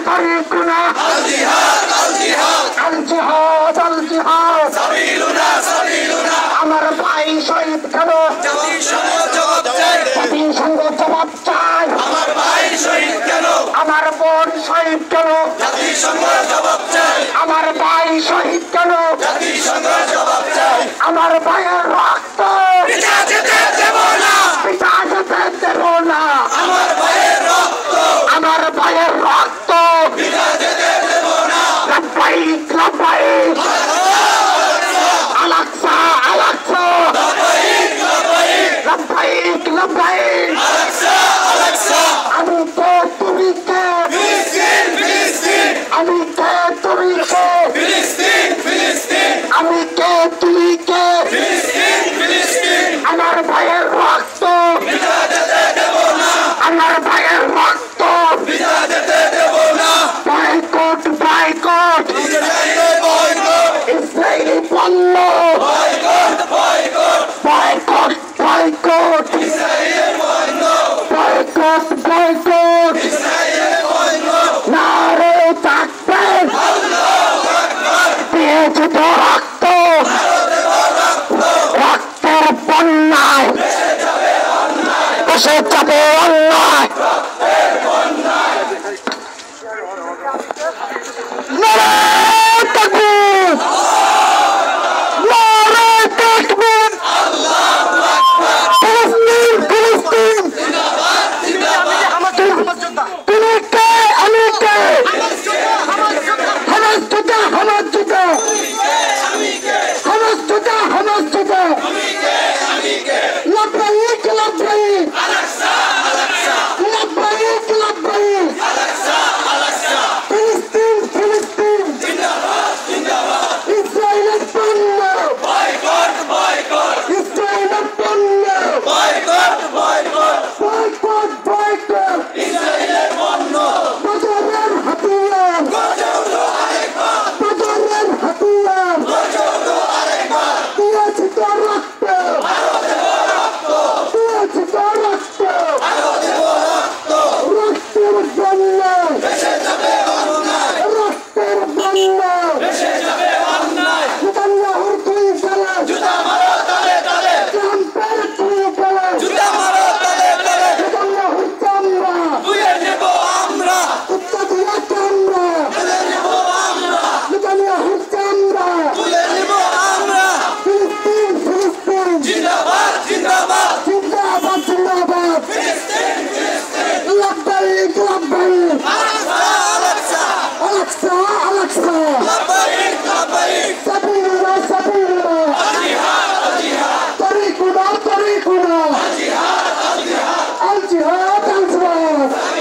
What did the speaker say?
করি গুনাহ আল জিহাদ আল জিহাদ আল জিহাদ আল জিহাদ সাবিলুনা সাবিলুনা আমার ভাই শহীদ কেন জাতিসংঘ জবাব চাই জাতিসংঘ জবাব চাই আমার ভাই শহীদ কেন আমার বোন শহীদ কেন জাতিসংঘ জবাব চাই আমার ভাই শহীদ কেন জাতিসংঘ জবাব চাই আমার ভাইয়ের রক্ত পিতা যেতে দেব না পিতা যেতে দেব না আমার ভাইয়ের রক্ত আমার ভাইয়ের রক্ত পিতা যেতে দেব না লব্বাইক লব্বাইক আলাকসা আলাকসা লব্বাইক লব্বাইক লব্বাইক লব্বাইক আলাকসা আলাকসা আমি কে তুমি কে ফিলিস্তিন ফিলিস্তিন আমি কে তুমি কে ফিলিস্তিন ফিলিস্তিন আমি কে তুমি কে ফিলিস্তিন ফিলিস্তিন আমার ভাইয়ের রক্ত পিতা যেতে দেব না আমার ভাইয়ের রক্ত পিতা যেতে দেব না boycott boycott Israeli boycott Israeli পণ্য boycott boycott boycott boycott Israeli পণ্য বয়কট বয়কট ইসরায়েলি পণ্য নারে তাকবীর আল্লাহু আকবার পেয়েছে তো